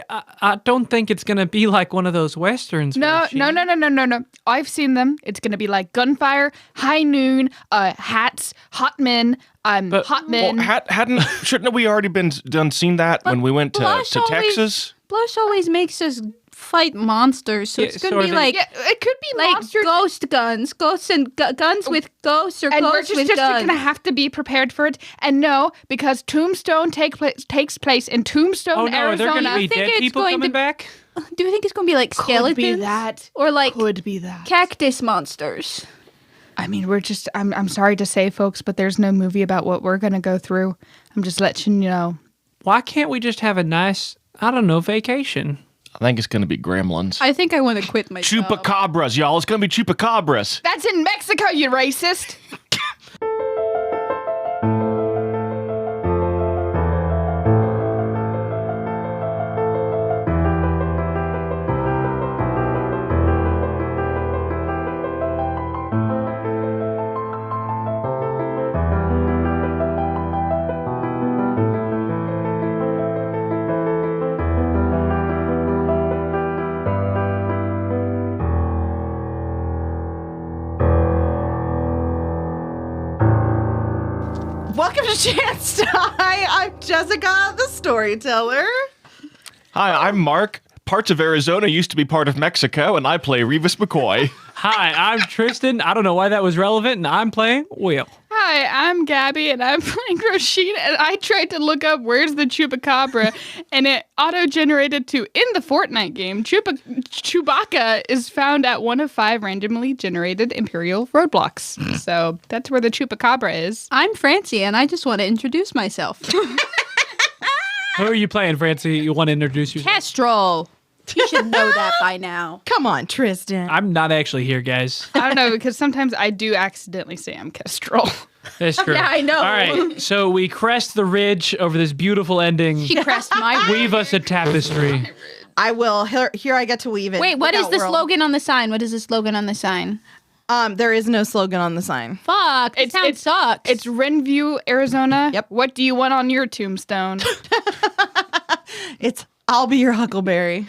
I don't think it's going to be like one of those westerns. No. I've seen them. It's going to be like gunfire, high noon, hats, hot men, hot men. Well, shouldn't we already seen that when we went to Texas? Blush always makes us fight monsters, so it's gonna be like it could be like monsters. ghost guns, guns with ghosts, or and ghosts we're with just guns. gonna have to be prepared for it. And no, because Tombstone takes place in Tombstone, Oh no, are there Arizona. going to be think dead it's people going coming to- back? Do you think it's gonna be like skeletons? Could be that. Or like Could be that. cactus monsters? I mean, I'm sorry to say, folks, but there's no movie about what we're gonna go through. I'm just letting you know. Why can't we just have a nice, I don't know, vacation? I think it's going to be gremlins. I think I want to quit my job. Chupacabras, y'all. It's going to be chupacabras. That's in Mexico, you racist. Welcome to Chance Die. I'm Jessica, the storyteller. Hi, I'm Mark. Parts of Arizona used to be part of Mexico, and I play Revis McCoy. Hi, I'm Tristan. I don't know why that was relevant, and I'm playing Will. Hi, I'm Gabby, and I'm playing Rashida, and I tried to look up where's the Chupacabra, and it auto-generated to, in the Fortnite game, Chewbacca is found at one of 5 randomly generated Imperial roadblocks. So that's where the Chupacabra is. I'm Francie, and I just want to introduce myself. Who are you playing, Francie? You want to introduce yourself? Kestrel. You should know that by now. Come on, Tristan. I'm not actually here, guys. I don't know, because sometimes I do accidentally say I'm Kestrel. That's true. Yeah, I know. All right, so we crest the ridge over this beautiful ending. She crest my Weave us a tapestry. I will. Here I get to weave it. Wait, what is Look the out, world. slogan on the sign? What is the slogan on the sign? There is no slogan on the sign. Fuck, it sounds sucks. It's Renview, Arizona. Yep. What do you want on your tombstone? It's I'll be your Huckleberry.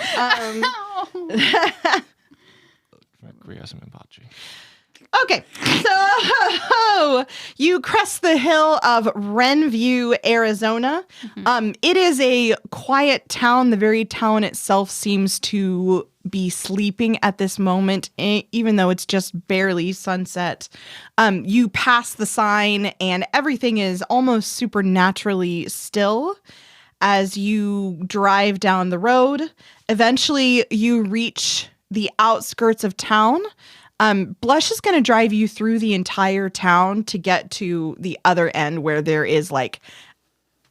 Okay, so you crest the hill of Renview, Arizona. It is a quiet town. The very town itself seems to be sleeping at this moment, even though it's just barely sunset. You pass the sign, and everything is almost supernaturally still as you drive down the road. Eventually, you reach the outskirts of town. Blush is going to drive you through the entire town to get to the other end where there is like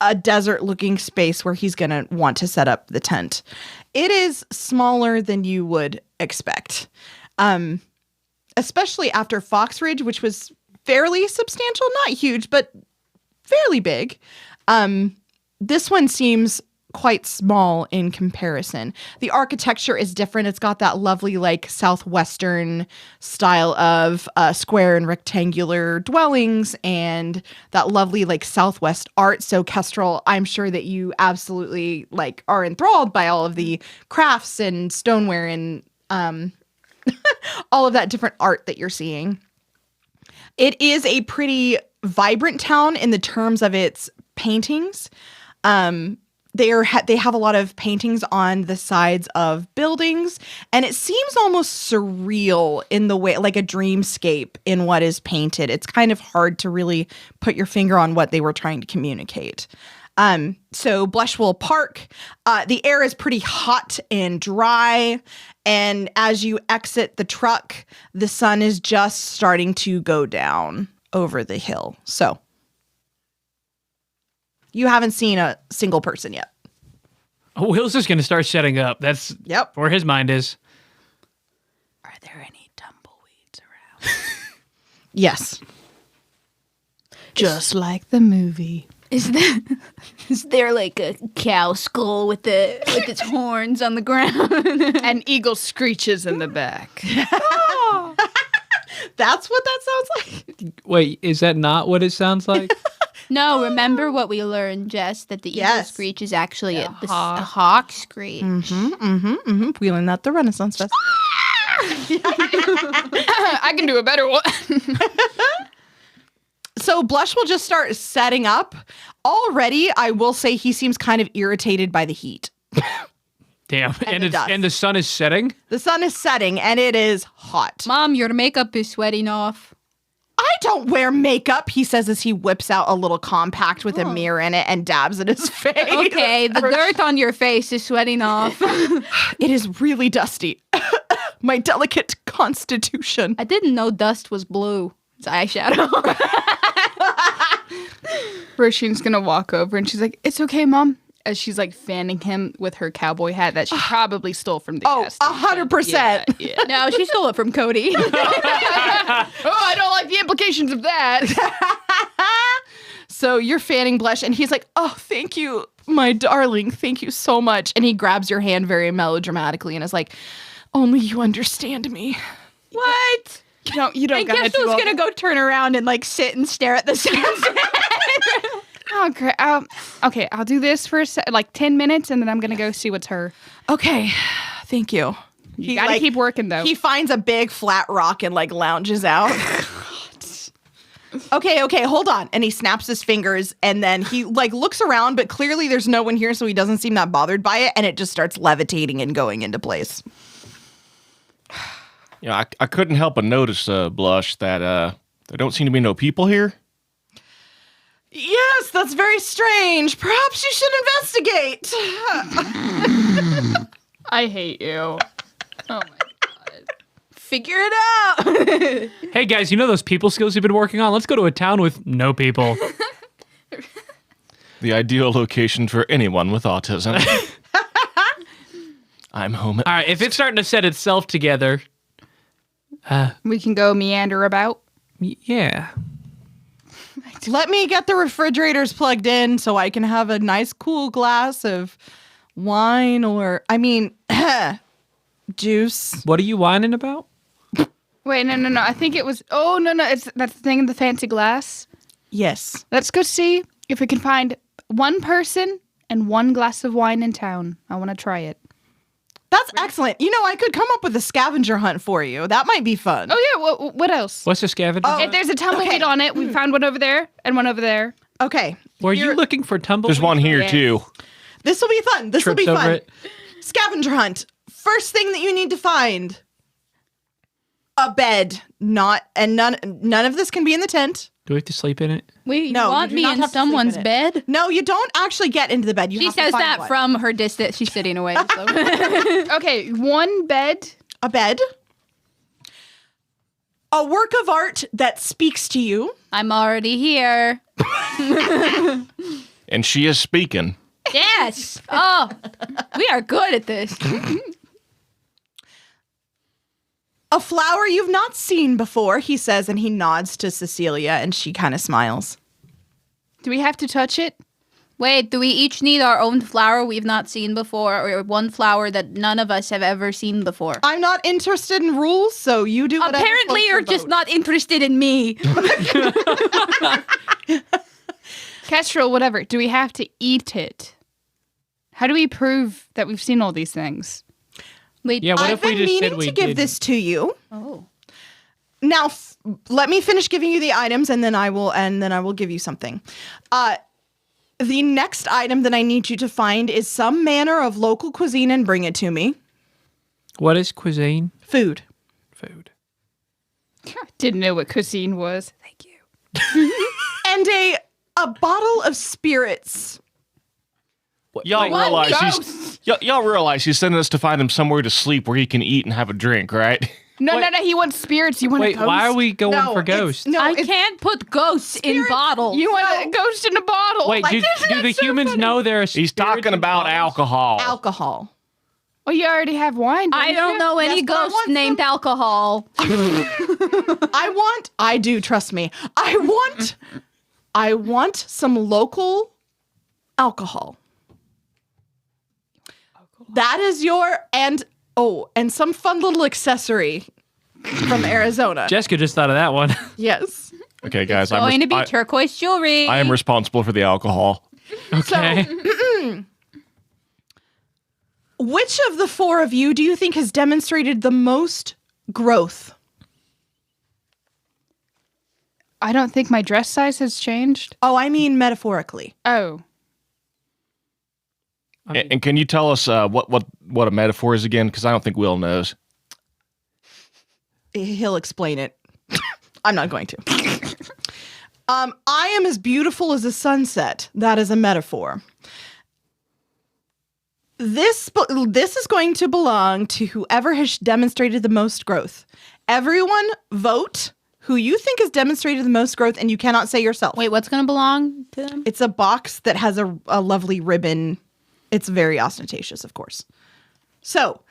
a desert looking space where he's going to want to set up the tent. It is smaller than you would expect, especially after Fox Ridge, which was fairly substantial, not huge, but fairly big. This one seems quite small in comparison. The architecture is different. It's got that lovely like southwestern style of square and rectangular dwellings and that lovely like southwest art. So Kestrel, I'm sure that you absolutely like are enthralled by all of the crafts and stoneware and all of that different art that you're seeing. It is a pretty vibrant town in the terms of its paintings. They have a lot of paintings on the sides of buildings, and it seems almost surreal in the way, like a dreamscape in what is painted. It's kind of hard to really put your finger on what they were trying to communicate. So Blush will park. The air is pretty hot and dry, and as you exit the truck, the sun is just starting to go down over the hill. So you haven't seen a single person yet. Will's just going to start setting up. That's where his mind is. Are there any tumbleweeds around? Yes. Just like the movie. Is there like a cow skull with its horns on the ground? An eagle screeches in the back. That's what that sounds like. Wait, is that not what it sounds like? No, remember what we learned, Jess, that the eagle Yes. screech is actually a hawk screech. We learned that at the Renaissance Festival. I can do a better one. So Blush will just start setting up. Already, I will say he seems kind of irritated by the heat. Damn. the dust. And the sun is setting? The sun is setting and it is hot. Mom, your makeup is sweating off. I don't wear makeup, he says as he whips out a little compact with a mirror in it and dabs at his face. Okay, the dirt on your face is sweating off. It is really dusty. My delicate constitution. I didn't know dust was blue. It's eyeshadow. Roshin's gonna walk over and she's like, "It's okay, Mom." As she's like fanning him with her cowboy hat that she probably stole from the Oh, gas station. 100%. Yeah. No, she stole it from Cody. Oh, I don't like the implications of that. So you're fanning Blush, and he's like, "Oh, thank you, my darling. Thank you so much." And he grabs your hand very melodramatically and is like, "Only you understand me." What? You don't I gotta guess do I was all gonna go turn around and like sit and stare at the sunset. Oh, great. Okay, I'll do this for like 10 minutes, and then I'm gonna go see what's her. Okay, thank you. You gotta keep working though. He finds a big flat rock and like lounges out. Okay, hold on. And he snaps his fingers and then he like looks around, but clearly there's no one here, so he doesn't seem that bothered by it, and it just starts levitating and going into place. Yeah, I couldn't help but notice, Blush, that there don't seem to be no people here. Yes, that's very strange. Perhaps you should investigate. I hate you. Oh my god. Figure it out. Hey, guys, you know those people skills you've been working on? Let's go to a town with no people. The ideal location for anyone with autism. I'm home. All right, if it's starting to set itself together, We can go meander about. yeah. Let me get the refrigerators plugged in so I can have a nice cool glass of wine or, juice. What are you whining about? Wait, no. I think it was. Oh no, it's that thing in the fancy glass. Yes. Let's go see if we can find one person and one glass of wine in town. I want to try it. That's excellent. You know, I could come up with a scavenger hunt for you. That might be fun. Oh yeah. What else? What's the scavenger? Oh, If there's a tumbleweed okay. on it, we found one over there and one over there. Okay. Were you Here- looking for tumbleweeds? There's one here, Yes. too. This will be fun. This will Trips be over fun. it. Scavenger hunt. First thing that you need to find. A bed. None of this can be in the tent. Do we have to sleep in it? Wait, you No, want you do me not in have to sleep someone's in it. bed? No, you don't actually get into the bed. You She have to says find that one. from her distance. She's sitting away. So. Okay, one bed. A bed. A work of art that speaks to you. I'm already here. And she is speaking. Yes. Oh, we are good at this. A flower you've not seen before, he says, and he nods to Cecilia, and she kind of smiles. Do we have to touch it? Wait, do we each need our own flower we've not seen before, or one flower that none of us have ever seen before? I'm not interested in rules, so you do whatever Apparently, floats your you're just boat. not interested in me. Kestrel, whatever. Do we have to eat it? How do we prove that we've seen all these things? Wait, Yeah, what I've if we been just meaning said we to give did? this to you. oh. Now, let me finish giving you the items, and then I will give you something. The next item that I need you to find is some manner of local cuisine and bring it to me. What is cuisine? Food. Food. Didn't know what cuisine was. Thank you. And a bottle of spirits. Y'all realize y'all realize he's sending us to find him somewhere to sleep where he can eat and have a drink, right? No. He wants spirits. You want Wait, a ghost? why are we going No, for it's- ghosts? no, I it's- can't put ghosts in bottles. You want a ghost in a bottle? Wait, Like, do isn't the that so humans funny? know there are He's spirits talking in about bottles? alcohol. Alcohol. Well, you already have wine. I don't know any Yes, but I ghost want named alcohol. I do, trust me. I want some local alcohol. That is and some fun little accessory from Arizona. Jessica just thought of that one. Yes. Okay, guys. It's going to be turquoise jewelry. I am responsible for the alcohol. Okay. Which of the four of you do you think has demonstrated the most growth? I don't think my dress size has changed. Oh, I mean metaphorically. Oh. And can you tell us what a metaphor is again? Because I don't think Will knows. He'll explain it. I'm not going to. I am as beautiful as a sunset. That is a metaphor. This is going to belong to whoever has demonstrated the most growth. Everyone vote who you think has demonstrated the most growth, and you cannot say yourself. Wait, what's going to belong to them? It's a box that has a lovely ribbon. It's very ostentatious, of course. So,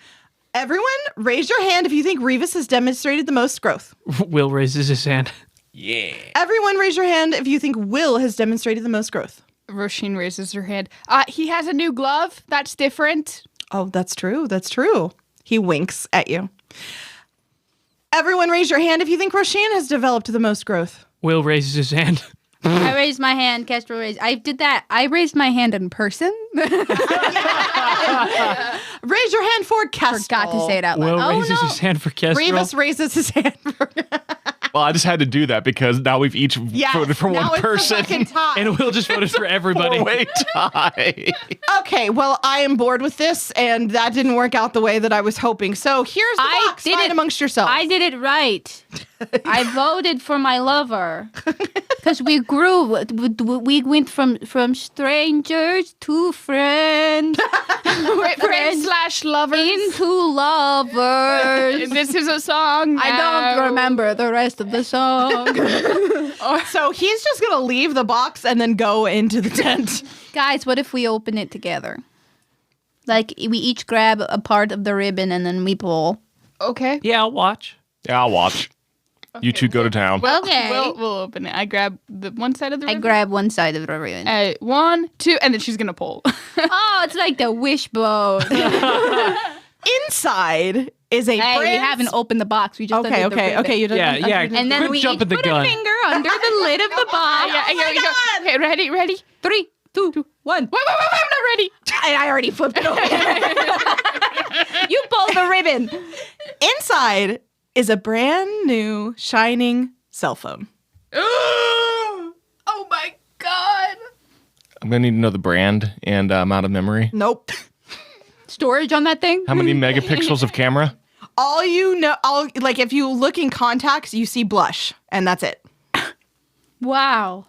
everyone, raise your hand if you think Revis has demonstrated the most growth. Will raises his hand. Yeah. Everyone, raise your hand if you think Will has demonstrated the most growth. Roisin raises her hand. He has a new glove. That's different. Oh, that's true. That's true. He winks at you. Everyone, raise your hand if you think Roisin has developed the most growth. Will raises his hand. I raised my hand. Kestrel raised. I did that. I raised my hand in person. Raise your hand for Kestrel. Forgot to say it out loud. Will raises his hand for Kestrel. Revis raises his hand for Well, I just had to do that because now we've each voted for now one it's person. the fucking tie. And Will just voted for everybody. Four-way tie. Okay, well, I am bored with this, and that didn't work out the way that I was hoping. So here's the box. Find amongst yourselves. I did it right. I voted for my lover because we grew. We went from strangers to friends, Friends / lovers. into lovers. This is a song. I don't remember the rest of the song. So he's just going to leave the box and then go into the tent. Guys, what if we open it together? Like we each grab a part of the ribbon and then we pull. Okay. Yeah, I'll watch. Yeah, I'll watch. You two go to town. Okay. We'll open it. I grab the one side of the I ribbon. grab one side of the ribbon. 1, 2, and then she's gonna pull. Oh, it's like the wishbone. Inside is a Hey, we brand- haven't opened the box. We just Okay. undid the ribbon. You Yeah, didn't- yeah. And then Quit we each jumping the put gun. a finger under the lid of the box. Yeah, here we go. Okay, ready? 3, 2, 1. Wait, I'm not ready. I already flipped it over. You pulled the ribbon. Inside is a brand new shining cell phone. Oh my god. I'm going to need to know the brand and amount of memory. Nope. Storage on that thing? How many megapixels of camera? All you know, like if you look in contacts, you see blush, and that's it. Wow.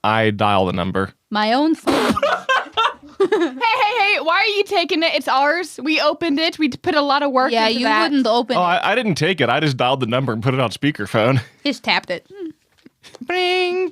I dial the number. My own phone. Hey, why are you taking it? It's ours. We opened it. We put a lot of work Yeah, into you that. wouldn't open Oh, it. I didn't take it. I just dialed the number and put it on speakerphone. Just tapped it. Bring.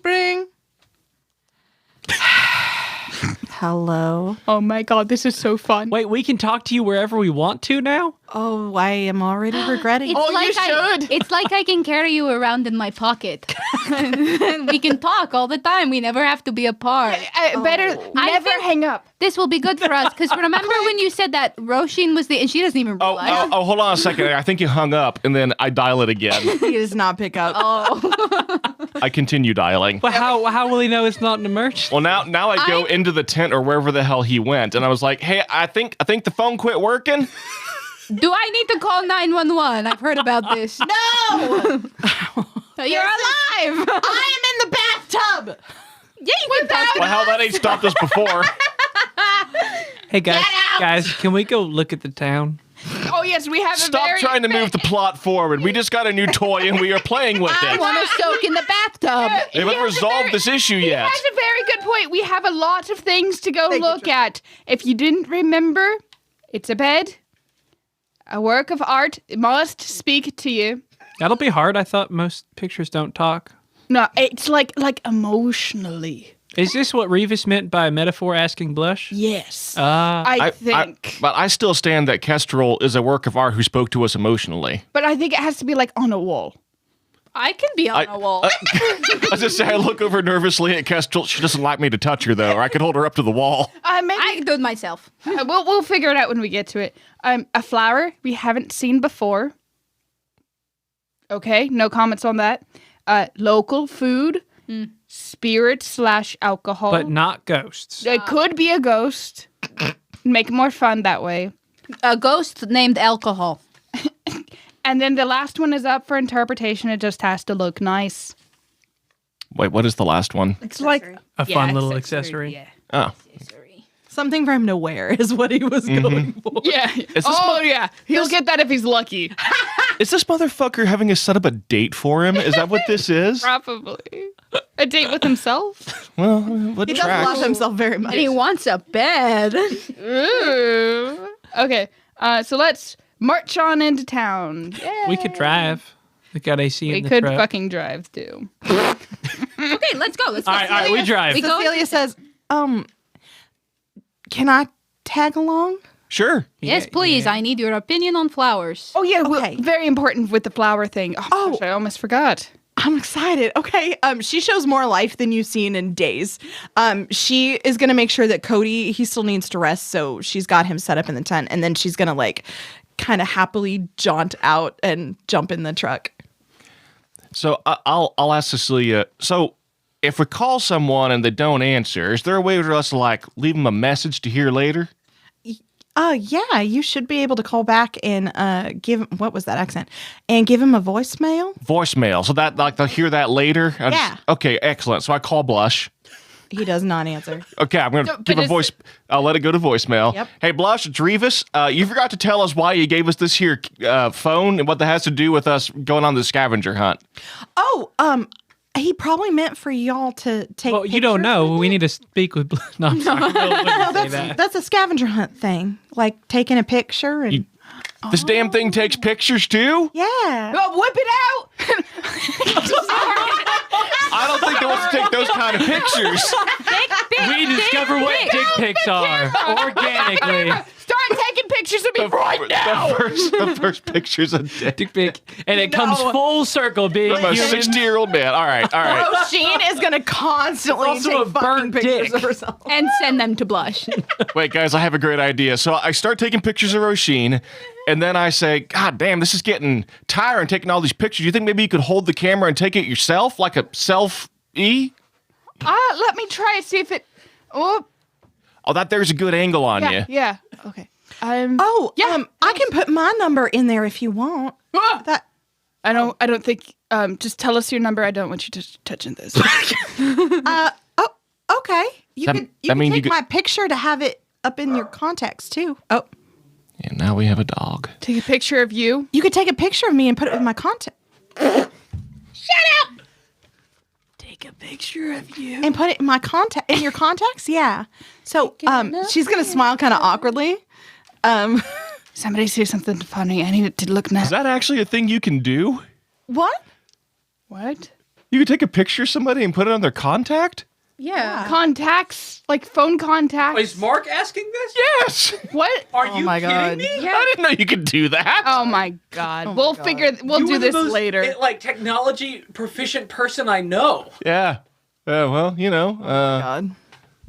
Hello. Oh my god, this is so fun. Wait, we can talk to you wherever we want to now? Oh, I am already regretting. Oh, you should. It's like I can carry you around in my pocket. We can talk all the time. We never have to be apart. Better I never think- hang up. This will be good for us because remember when you said that Roisin was and she doesn't even realize. Oh, hold on a second. I think you hung up, and then I dial it again. He does not pick up. I continue dialing. But how will he know it's not an emergency? Well, now I go into the tent or wherever the hell he went, and I was like, "Hey, I think the phone quit working." Do I need to call 911? I've heard about this. No! You're alive. I am in the bathtub! Yeah, you can talk to Well, hell, that ain't stopped us before. Hey guys, can we go look at the town? Oh yes, we have a Stop very trying to move the plot forward. We just got a new toy, and we are playing with I it. want to soak in the bathtub. They haven't resolved this issue yet. That's a very good point. We have a lot of things to go look at. If you didn't remember, it's a bed. A work of art must speak to you. That'll be hard. I thought most pictures don't talk. No, it's like emotionally. Is this what Revis meant by metaphor asking blush? Yes. Ah. I think. But I still stand that Kestrel is a work of art who spoke to us emotionally. But I think it has to be like on a wall. I can be on a wall. I was just saying, I look over nervously at Kestrel. She doesn't like me to touch her, though, or I could hold her up to the wall. Maybe I can do it myself. we'll figure it out when we get to it. A flower we haven't seen before. Okay, no comments on that. local food, spirit/alcohol. But not ghosts. It could be a ghost. Make it more fun that way. A ghost named alcohol. And then the last one is up for interpretation. It just has to look nice. Wait, what is the last one? It's like A fun little accessory. Yeah. Oh. Something for him to wear is what he was going for. Yeah. Yeah. He'll get that if he's lucky. Is this motherfucker having us set up a date for him? Is that what this is? Probably. A date with himself? Well, what He doesn't tracks? love himself very much. And he wants a bed. Ooh. Okay. So let's march on into town. Yay. We could drive. We got AC We in the could truck. fucking drive too. Okay, let's go. Let's go. All right, we drive. We go. Cecilia says, can I tag along? Sure. Yes, please. I need your opinion on flowers. Oh yeah, Okay. very important with the flower thing. Oh, gosh, I almost forgot. I'm excited. Okay. She shows more life than you've seen in days. She is gonna make sure that Cody, he still needs to rest, so she's got him set up in the tent, and then she's gonna like kind of happily jaunt out and jump in the truck. So I'll ask Cecilia. So if we call someone and they don't answer, is there a way for us to like leave them a message to hear later? Yeah, you should be able to call back and give, what was that accent? And give him a voicemail. Voicemail. So that like they'll hear that later. Okay, excellent. So I call Blush. He does not answer. Okay, I'm gonna give a it's- voice. I'll let it go to voicemail. Yep. Hey, Blush, it's Revis. You forgot to tell us why you gave us this here phone and what that has to do with us going on the scavenger hunt. Oh, he probably meant for y'all to take. Well, you don't pictures know. with We it. need to speak with. No, I'm sorry. Will wouldn't say that. That's a scavenger hunt thing, like taking a picture and. This damn thing takes pictures too? Yeah. Oh, whip it out! I don't think they want to take those kind of pictures. We discover what dick pics are organically. Start taking pictures of me right now. The first picture's a dick. Dick pic, and it comes full circle being I'm a human. 60-year-old man. All right. Roisin is gonna constantly It's also take a fucking burnt pictures dick. of herself. And send them to Blush. Wait, guys, I have a great idea. So I start taking pictures of Roisin, and then I say, God damn, this is getting tiring taking all these pictures. You think maybe you could hold the camera and take it yourself, like a selfie? Let me try it. See if it. Oh, Oh, that there's a good angle on yeah, you. yeah. Okay. Oh, Yeah. I can put my number in there if you want. Ah! That I don't think. Just tell us your number. I don't want you touching this. okay. You That- could that you can mean you take could- my picture to have it up in your contacts too. Oh, And now we have a dog. Take a picture of you. you could take a picture of me and put it in my contact Take a picture of you. and put it in my contact in your contacts. Yeah. So she's gonna smile kind of awkwardly. Somebody say something funny. I need it to look nice. Is that actually a thing you can do? What? What? You could take a picture of somebody and put it on their contact? Yeah. Contacts, like phone contacts. Is Mark asking this? Yes. What? Are Oh you my kidding God. me? I didn't know you could do that. Oh my God. We'll You do were the this most, later. like technology proficient person I know. Yeah. Well, you know. God.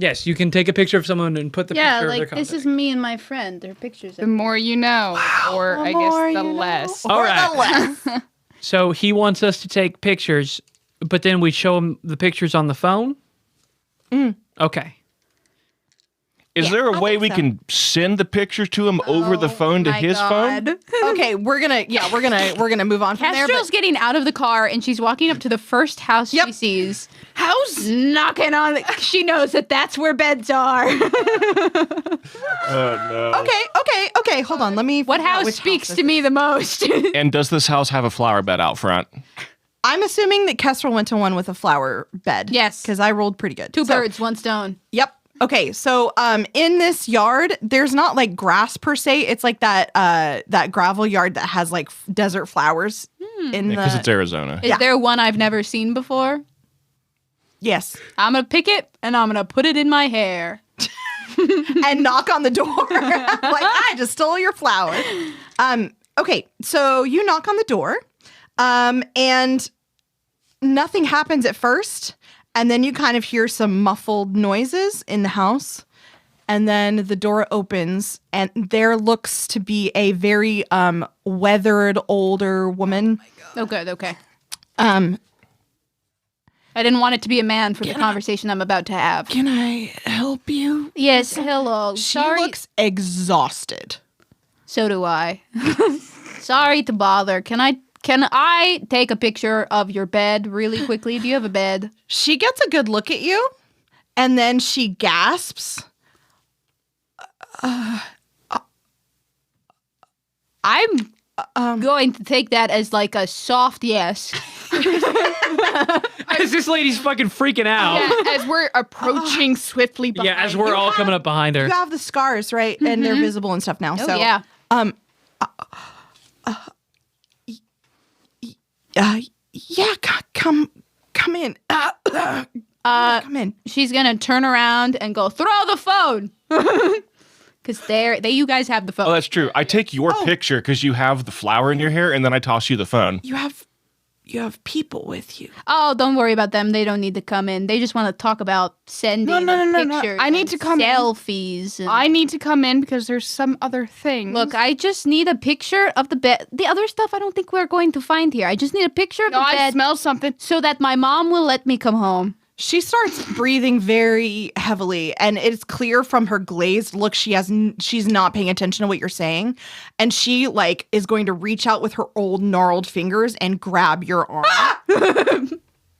Yes, you can take a picture of someone and put the Yeah, picture of like their this contact. is me and my friend. Their pictures. The more you know, or I more guess the you know. less. All Or right. the less. So he wants us to take pictures, but then we show him the pictures on the phone? Okay. Is there a I way think we so. can send the pictures to him over the phone to My his phone? God. Okay, we're gonna move on from there. Castro's getting out of the car and she's walking up to the first house Yep. she sees. House? Knocking on the, she knows that that's where beds are. Okay. Hold on. Let me. What figure out house which speaks this to is. me the most? And does this house have a flower bed out front? I'm assuming that Kestrel went to one with a flower bed. Yes. because I rolled pretty good. Two So- birds, one stone. Yep. Okay, so in this yard, there's not like grass per se. It's like that gravel yard that has like desert flowers in Because the. it's Arizona. Is there one I've never seen before? Yes, I'm gonna pick it and I'm gonna put it in my hair. and knock on the door like I just stole your flower. Okay, so you knock on the door, and nothing happens at first, and then you kind of hear some muffled noises in the house, and then the door opens, and there looks to be a very weathered older woman. Oh, good. Okay. I didn't want it to be a man for the conversation I'm about to have. Can I help you? Yes, hello. She Sorry. looks exhausted. So do I. Sorry to bother. Can I take a picture of your bed really quickly? Do you have a bed? She gets a good look at you, and then she gasps. I'm going to take that as like a soft yes. As this lady's fucking freaking out. Yeah, as we're approaching swiftly behind Yeah, as we're all coming up behind her. You have the scars, right? And they're visible and stuff now. Oh, so yeah. Yeah, come in. Come in. She's gonna turn around and go, throw the phone. Because you guys have the phone. Oh, that's true. I take your picture because you have the flower in your hair, and then I toss you the phone. You have people with you. Oh, don't worry about them. They don't need to come in. They just want to talk about sending No. pictures. I need and to come in. selfies. and- I need to come in because there's some other thing. Look, I just need a picture of the bed. The other stuff I don't think we're going to find here. I just need a picture of no, the I bed smell something. so that my mom will let me come home. She starts breathing very heavily, and it's clear from her glazed look she's not paying attention to what you're saying, and she like is going to reach out with her old gnarled fingers and grab your arm.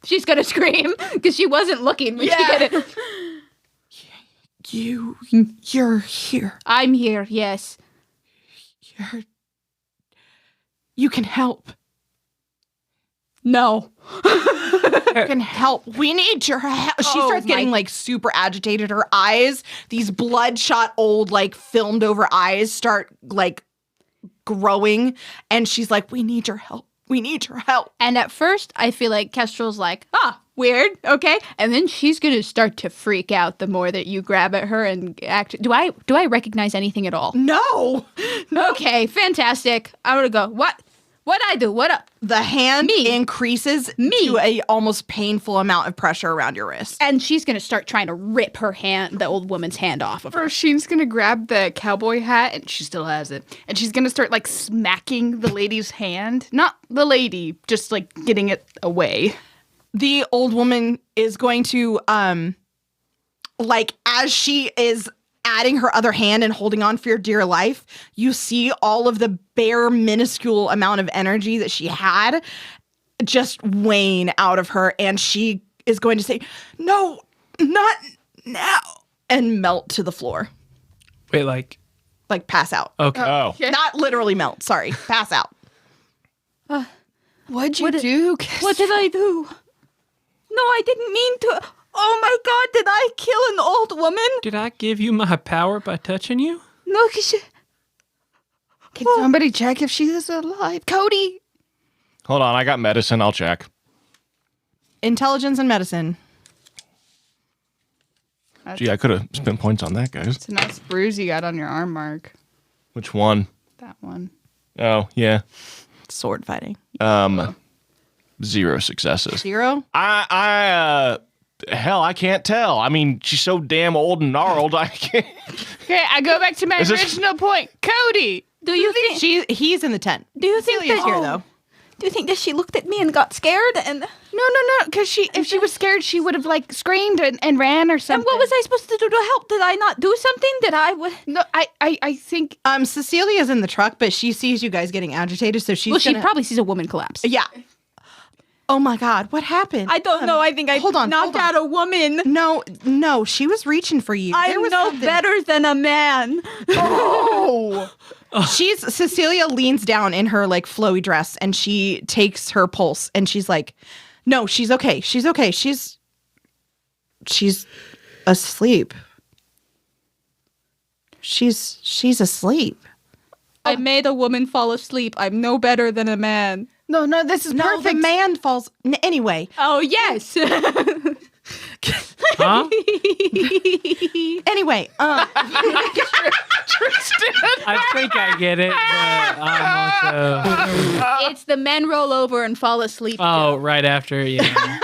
She's gonna scream because she wasn't looking when she did it. You're here. I'm here, yes. You can help. No. You can help. We need your help. She Oh, starts getting like super agitated. Her eyes, these bloodshot old like filmed over eyes start like growing, and she's like, we need your help. We need your help. And at first, I feel like Kestrel's like, weird, okay. And then she's gonna start to freak out the more that you grab at her and act. Do I recognize anything at all? No. Okay, fantastic. I'm gonna go. What I do? The hand Me. increases Me. to a almost painful amount of pressure around your wrist. And she's gonna start trying to rip the old woman's hand off of her. Roshin's gonna grab the cowboy hat, and she still has it. And she's gonna start like smacking the lady's hand. Not the lady, just like getting it away. The old woman is going to like as she is adding her other hand and holding on for your dear life, you see all of the bare minuscule amount of energy that she had just wane out of her, and she is going to say, no, not now, and melt to the floor. Wait, like, Pass out. okay. Oh. Not literally melt, sorry. Pass out. What'd you do? What did I do? No, I didn't mean to. Oh my God, did I kill an old woman? Did I give you my power by touching you? No, because Can somebody check if she is alive? Cody! Hold on, I got medicine. I'll check. Intelligence and medicine. Gee, I could have spent points on that, guys. It's a nice bruise you got on your arm, Mark. Which one? That one. Oh, yeah. Sword fighting. 0 successes. 0? Hell, I can't tell. I mean, she's so damn old and gnarled. I can't. Okay, I go back to my Is this- original point. Cody! do you think? He's in the tent. Do you think Celia's that here, though. Do you think that she looked at me and got scared? And No, because if she was scared, she would have like screamed and ran or something. what was I supposed to do to help? Did I not do something? Did I? No, I think Cecilia's in the truck, but she sees you guys getting agitated, so she's Well, she gonna- probably sees a woman collapse. Yeah. Oh my God, what happened? I don't know. I think I hold on, knocked hold on. out a woman. No, she was reaching for you. I There was know something- better than a man. Oh. Cecilia leans down in her like flowy dress, and she takes her pulse, and she's like, no, she's okay. She's okay. She's asleep. She's asleep. I made a woman fall asleep. I'm no better than a man. no, this is No, perfect. the man falls. Anyway, Oh, yes. Huh? anyway, I think I get it, but I'm also. It's the men roll over and fall asleep. Oh, right after, yeah.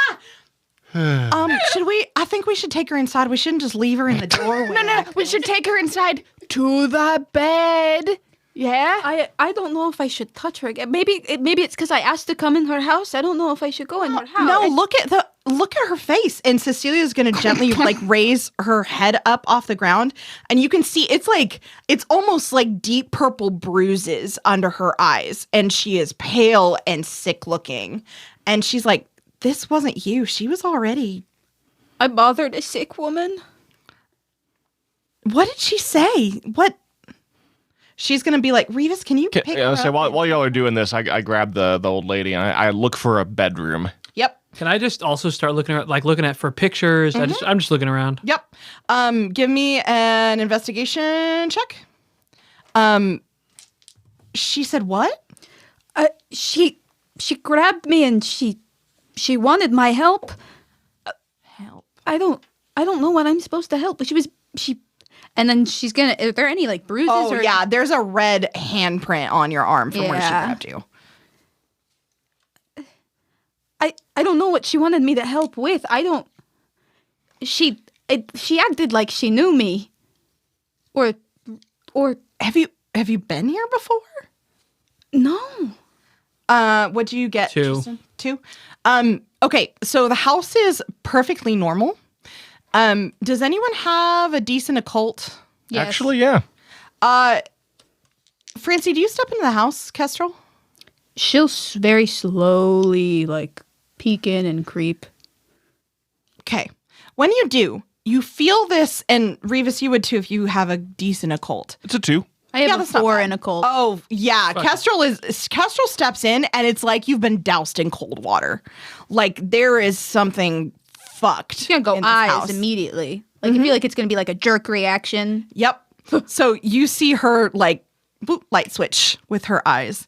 should we? I think we should take her inside. We shouldn't just leave her in the doorway. No, we should take her inside to the bed. Yeah? I don't know if I should touch her again. Maybe it's because I asked to come in her house. I don't know if I should go in her house. No, look at the. look at her face. And Cecilia's going to gently like raise her head up off the ground. And you can see it's almost like deep purple bruises under her eyes. And she is pale and sick looking. And she's like, this wasn't you. She was already. I bothered a sick woman. What did she say? What? She's going to be like, Revis, can you pick her So up? while y'all are doing this, I grab the old lady and I look for a bedroom. Yep. Can I just also start looking at for pictures? I'm just looking around. Yep. Give me an investigation check. She said what? She grabbed me and she wanted my help. Help. I don't know what I'm supposed to help, but she and then she's gonna. Are there any like bruises? Oh or yeah, there's a red handprint on your arm from where she Yeah. grabbed you. I don't know what she wanted me to help with. She acted like she knew me. Or Have you been here before? no. What do you get? 2. Tristan? 2. Okay, so the house is perfectly normal. Does anyone have a decent occult? Yes. Actually, yeah. Francie, do you step into the house, Kestrel? She'll very slowly like peek in and creep. Okay. When you do, you feel this, and Revis, you would too if you have a decent occult. It's a 2. I have Yeah, a that's not 4 bad. in a cold. Oh yeah, Kestrel steps in, and it's like you've been doused in cold water. Like there is something fucked. She's gonna go in this eyes house. immediately. Like I feel like it's gonna be like a jerk reaction. Yep. So you see her like boop, light switch with her eyes.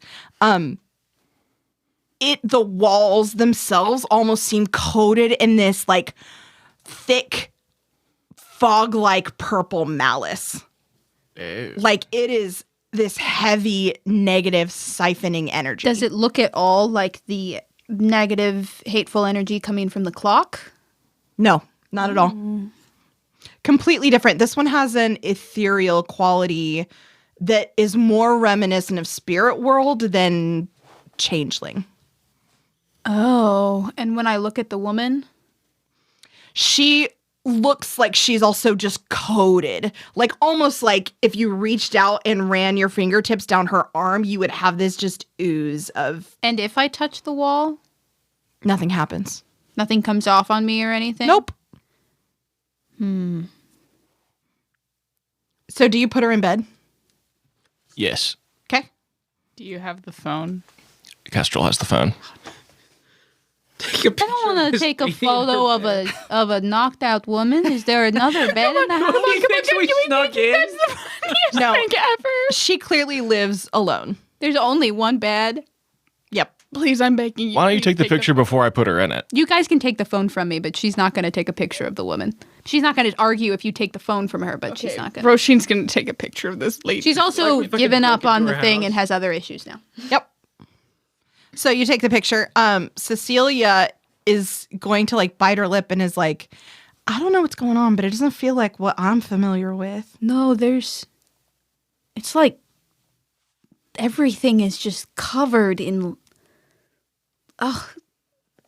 The walls themselves almost seem coated in this like thick fog-like purple malice. Like it is this heavy negative siphoning energy. Does it look at all like the negative, hateful energy coming from the clock? No, not at all. Completely different. This one has an ethereal quality that is more reminiscent of spirit world than changeling. Oh, and when I look at the woman, She looks like she's also just coated. Like almost like if you reached out and ran your fingertips down her arm, you would have this just ooze of and if I touch the wall, nothing happens. nothing comes off on me or anything? Nope. So do you put her in bed? Yes. Okay. Do you have the phone? Kestrel has the phone. I don't want to take a photo of a knocked out woman. Is there another bed in the house? We snuck in. No. Prank ever. She clearly lives alone. There's only one bed. Yep. Please, I'm begging you. Why don't you please take the picture before I put her in it? You guys can take the phone from me, but she's not going to take a picture of the woman. She's not going to argue if you take the phone from her, but she's not going to. Roshin's gonna take a picture of this lady. She's also Like we fucking given up broke on into the her thing house. and has other issues now. Yep. So you take the picture. Cecilia is going to like bite her lip and is like, I don't know what's going on, but it doesn't feel like what I'm familiar with. No, it's like everything is just covered in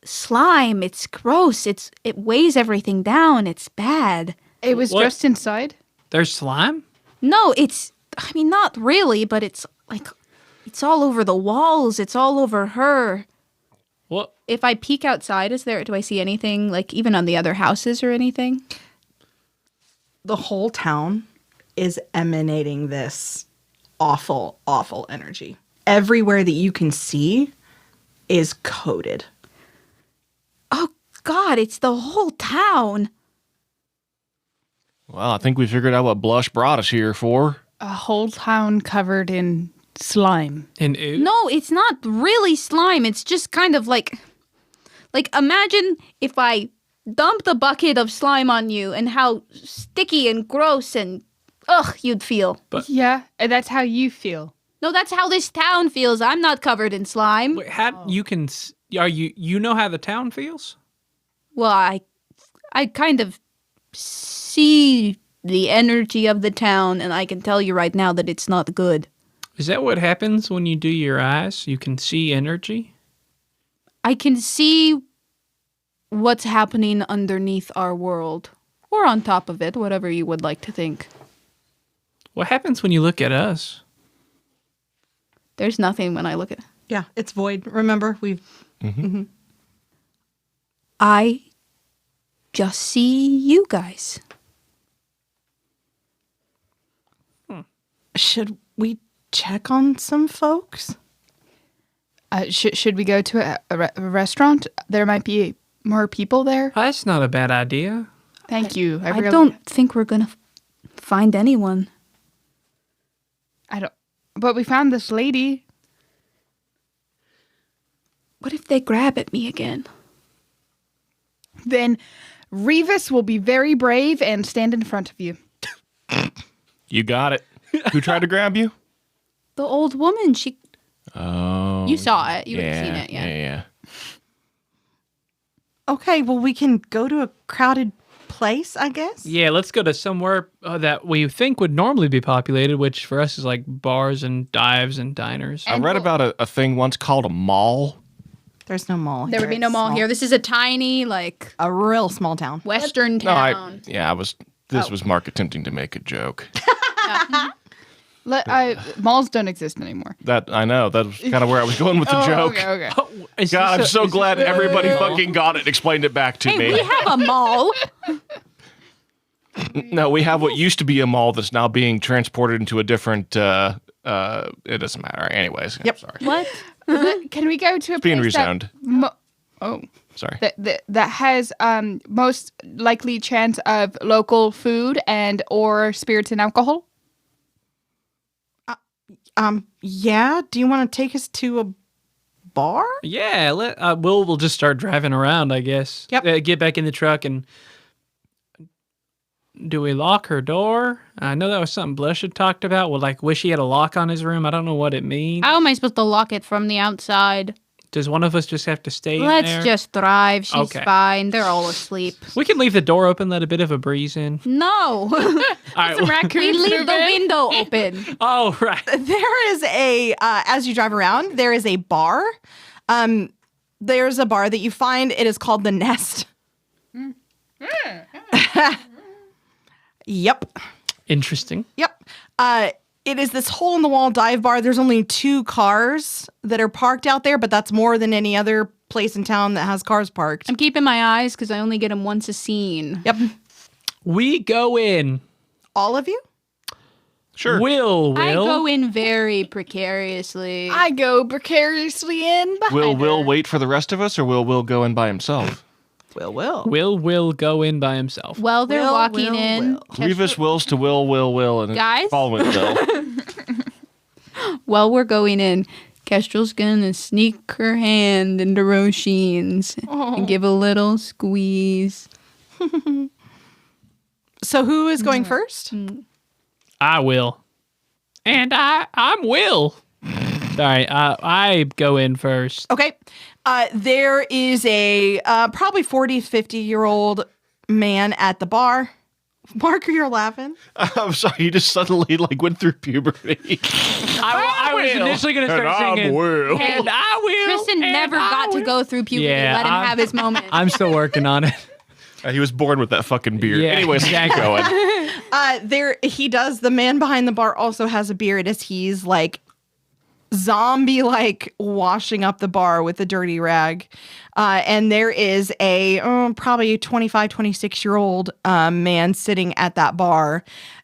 slime. It's gross. It weighs everything down. It's bad. It was What? just inside. There's slime? No, I mean, not really, but it's like, it's all over the walls. It's all over her. What? If I peek outside, do I see anything, like even on the other houses or anything? The whole town is emanating this awful, awful energy. Everywhere that you can see is coated. Oh, God, it's the whole town. Well, I think we figured out what Blush brought us here for. A whole town covered in slime. And ooze? No, it's not really slime. It's just kind of like imagine if I dumped a bucket of slime on you and how sticky and gross and you'd feel. Yeah, and that's how you feel. No, that's how this town feels. I'm not covered in slime. Wait, how you can? Are you know how the town feels? Well, I kind of see the energy of the town, and I can tell you right now that it's not good. Is that what happens when you do your eyes? You can see energy. I can see what's happening underneath our world. Or on top of it, whatever you would like to think. What happens when you look at us? There's nothing when I look at Yeah, it's void. Remember, I just see you guys. should we check on some folks? Should we go to a restaurant? There might be more people there. That's not a bad idea. Thank you. I don't think we're gonna find anyone. I don't. But we found this lady. What if they grab at me again? Then Revis will be very brave and stand in front of you. You got it. Who tried to grab you? The old woman, she... Oh. You saw it. You would have seen it, yeah. Yeah. Okay, well, we can go to a crowded place, I guess. Yeah, let's go to somewhere that we think would normally be populated, which for us is like bars and dives and diners. I read about a thing once called a mall. There's no mall There here. would be no It's mall small. here. This is a tiny, like, A real small town. western No, town. This was Mark attempting to make a joke. Malls don't exist anymore. That I know. That was kind of where I was going with the joke. Okay. Is God, I'm this so is glad this a- everybody fucking got it and explained it back to Hey, me. we have a mall. No, we have what used to be a mall that's now being transported into a different. It doesn't matter. Anyways, Yep. I'm sorry. What? Can we go to a Being place rezoned. Sorry. that has most likely chance of local food and or spirits and alcohol? Yeah. Do you want to take us to a bar? Yeah, we'll just start driving around, I guess. Yep. Get back in the truck and do we lock her door? I know that was something Blush had talked about. Well, like, wish he had a lock on his room. I don't know what it means. How am I supposed to lock it from the outside? Does one of us just have to stay in Let's there? just drive. She's Okay. fine. They're all asleep. We can leave the door open, let a bit of a breeze in. No. All right. Some raccoons we leave move the in. window open. Oh, right. There is a as you drive around, there is a bar. There's a bar that you find. It is called the Nest. Yep. Interesting. Yep. It is this hole in the wall dive bar. There's only 2 cars that are parked out there, but that's more than any other place in town that has cars parked. I'm keeping my eyes because I only get them once a scene. Yep. We go in. All of you? Sure. Will. I go in very precariously. I go precariously in behind Will her. Will wait for the rest of us, or will Will go in by himself? Will go in by himself. While they're Will, walking Will, in, Will. Revis wills to Will, and Guys? following Will. while we're going in, Kestrel's gonna sneak her hand into Roshin's and give a little squeeze. So who is going first? I will. And I'm Will. Sorry, I go in first. Okay. There is a probably 40, 50-year-old man at the bar. Mark, you're laughing. I'm sorry, you just suddenly went through puberty. I was initially going to start singing. Will. And I will. Tristan and never I got to will. go through puberty. Yeah, Let him I'm- have his moment. I'm still working on it. He was born with that fucking beard. Yeah, Anyways, keep exactly. going. He does. The man behind the bar also has a beard as he's zombie washing up the bar with a dirty rag. And there is a probably 25, 26-year-old man sitting at that bar.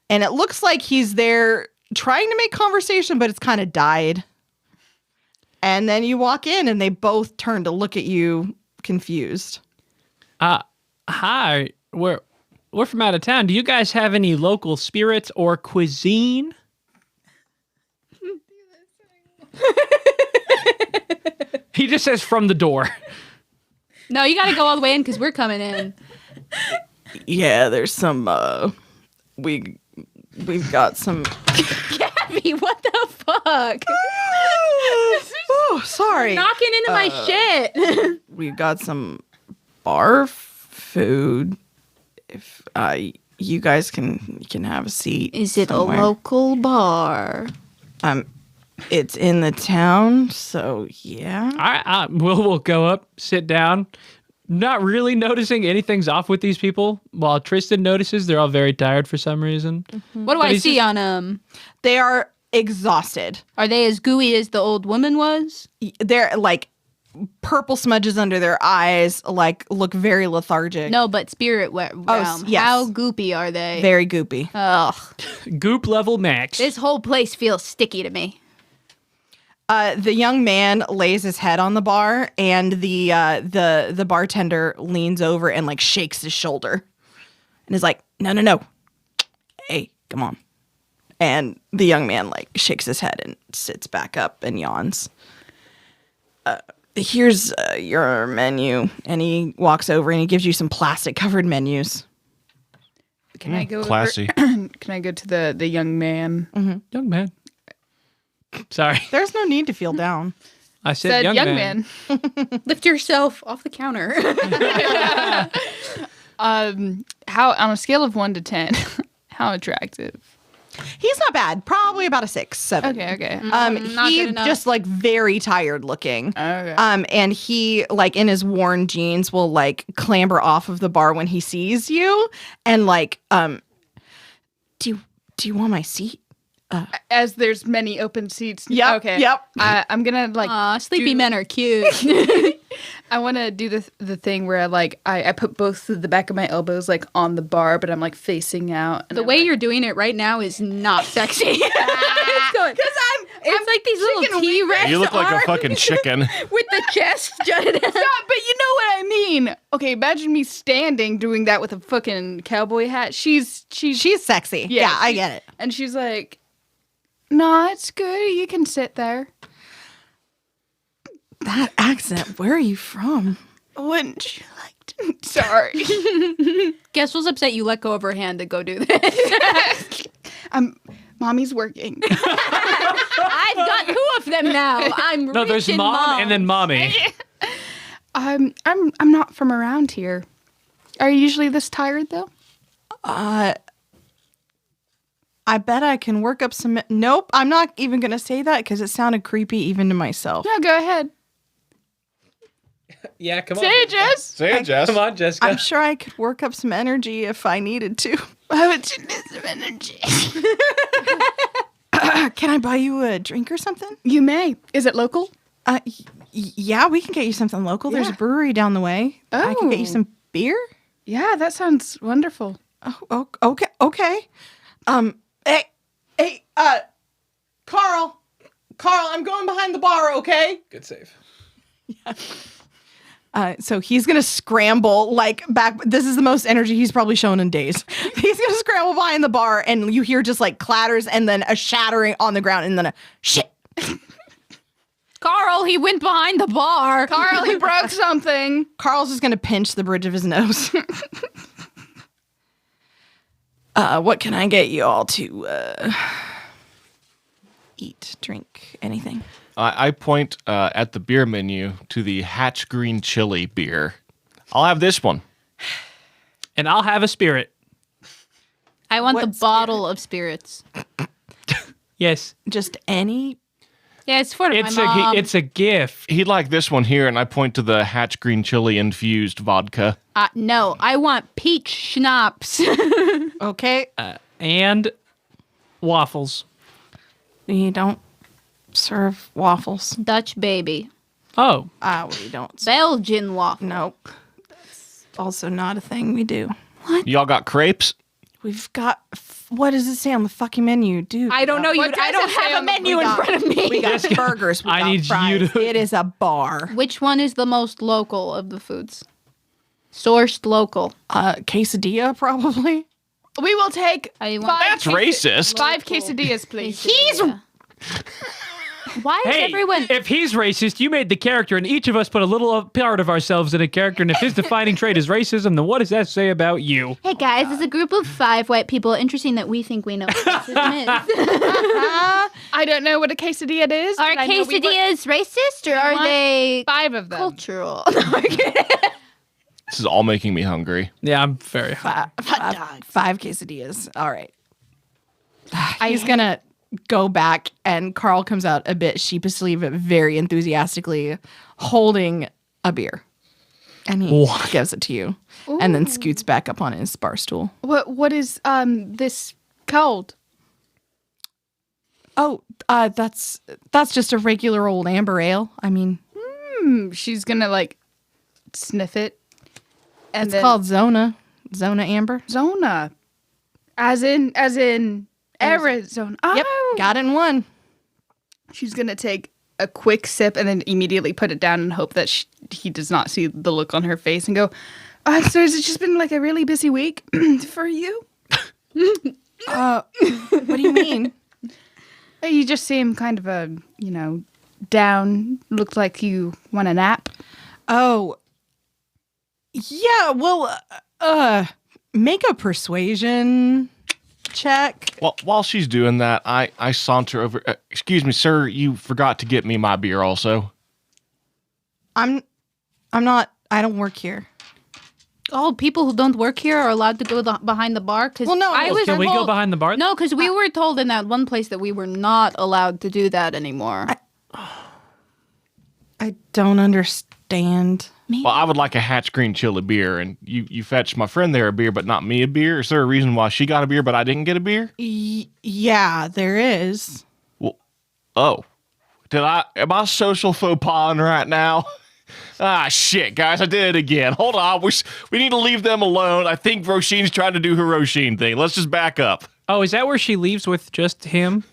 And it looks like he's there trying to make conversation, but it's kind of died. And then you walk in and they both turn to look at you confused. Hi, we're from out of town. Do you guys have any local spirits or cuisine? He just says from the door. No, you got to go all the way in because we're coming in. Yeah, there's some we've got some Gabby, what the fuck? oh, sorry. Knocking into my shit. We've got some bar food. If you guys can have a seat. Is it somewhere. a local bar? It's in the town, so yeah. All right, we'll go up, sit down. not really noticing anything's off with these people, while Tristan notices they're all very tired for some reason. What do But I he's see just- on them? They are exhausted. Are they as gooey as the old woman was? They're like purple smudges under their eyes, like look very lethargic. No, but spirit realm. yes. How goopy are they? Very goopy. Ugh. Goop level max. This whole place feels sticky to me. The young man lays his head on the bar, and the bartender leans over and like shakes his shoulder, and is like, "No, hey, come on." And the young man like shakes his head and sits back up and yawns. Here's your menu, and he walks over and he gives you some plastic covered menus. Can I go over- Classy. Can I go to the young man? Young man. Sorry. There's no need to feel down. I said Said young, man. Lift yourself off the counter. How on a scale of 1 to 10, how attractive? He's not bad. Probably about a 6, 7. Okay. not He good enough. just like very tired looking. Okay. And he like in his worn jeans will like clamber off of the bar when he sees you and like do you want my seat? As there's many open seats. Yep, Okay. yep. I'm gonna like. Aw, sleepy do- men are cute. I want to do the thing where I put both of the back of my elbows like on the bar, but I'm like facing out. And The I'm way like, you're doing it right now is not sexy. It's like these little T-Rex You look like a arms fucking chicken. with the chest jutted out. Stop, but you know what I mean. Okay, imagine me standing doing that with a fucking cowboy hat. She's Sexy. Yeah, I get it. And she's like, "No, it's good. You can sit there." That accent, where are you from? Wouldn't you like to? Sorry. Guess what's upset you let go of her hand to go do this? Mommy's working. I've got 2 of them now. I'm No, there's rich in mom and then moms. mommy. I'm not from around here. Are you usually this tired though? I bet I can work up some. Nope, I'm not even gonna say that because it sounded creepy even to myself. No, go ahead. Yeah, come Say it, Jess. Say it, Jess. Come on, Jessica. I'm sure I could work up some energy if I needed to. Why would you need some energy? Can I buy you a drink or something? You may. Is it local? Yeah, we can get you something local. There's a Yeah. brewery down the way. I can get you Oh. some beer. Yeah, that sounds wonderful. Oh, okay. Hey, Carl, I'm going behind the bar. Okay. Good save. So he's gonna scramble like back. This is the most energy he's probably shown in days. He's gonna scramble behind the bar, and you hear just like clatters, and then a shattering on the ground, and then a shit. Carl, he went behind the bar. Carl, he broke something. Carl's just gonna pinch the bridge of his nose. What can I get you all to eat, drink, anything? I point at the beer menu to the Hatch Green Chili beer. I'll have this one. And I'll have a spirit. I want What the bottle of spirits. Yes. Just any. Yeah, it's for It's my mom. it's a gift. He'd like this one here, and I point to the Hatch Green Chili infused vodka. No, I want peach schnapps. Okay. And waffles. We don't serve waffles. Dutch baby. Oh. We don't. Belgian waffle. Nope. That's also not a thing we do. Y'all got crepes? We've got. What does it say on the fucking menu, dude? I don't know. What I does don't it say have a on the- menu we in got- front of me. We got burgers. We I got need you fries. to- It is a bar. Which one is the most local of the foods? Sourced local. Quesadilla, probably. We will take I want- That's racist. 5 quesadillas, please. He's. Why is Hey, everyone? if he's racist, you made the character, and each of us put a little part of ourselves in a character, and if his defining trait is racism, then what does that say about you? Hey guys, it's a group of 5 white people. Interesting that we think we know what racism is. I don't know what a quesadilla is. Are but I know we want quesadillas racist or are want they 5 of them. cultural? This is all making me hungry. Yeah, I'm very hungry. Five quesadillas. All right. He's gonna go back, and Carl comes out a bit sheepishly, but very enthusiastically, holding a beer. And he What? gives it to you. And then scoots back up on his bar stool. What is this called? Oh, that's just a regular old amber ale. I mean, She's gonna like sniff it. And it's then called Zona Amber. Zona. As in Arizona. Yep, Oh. got it in one. She's gonna take a quick sip and then immediately put it down and hope that he does not see the look on her face and go, so has it just been like a really busy week for you? What do you mean? You just seem kind of down. Looked like you want a nap. Oh, yeah. Well, make a persuasion check. Well, while she's doing that, I saunter over. Excuse me, sir. You forgot to get me my beer, also. I'm not. I don't work here. Oh, people who don't work here are allowed to go behind the bar? Cause Well, no, I was Can we go told- behind the bar? No, because we were told in that one place that we were not allowed to do that anymore. I don't understand. Well, I would like a Hatch Green Chili beer, and you fetched my friend there a beer, but not me a beer. Is there a reason why she got a beer, but I didn't get a beer? Yeah, there is. Well, oh, am I social faux pas right now? Ah, shit, guys, I did it again. Hold on, we need to leave them alone. I think Roshin's trying to do her Roshin thing. Let's just back up. Oh, is that where she leaves with just him?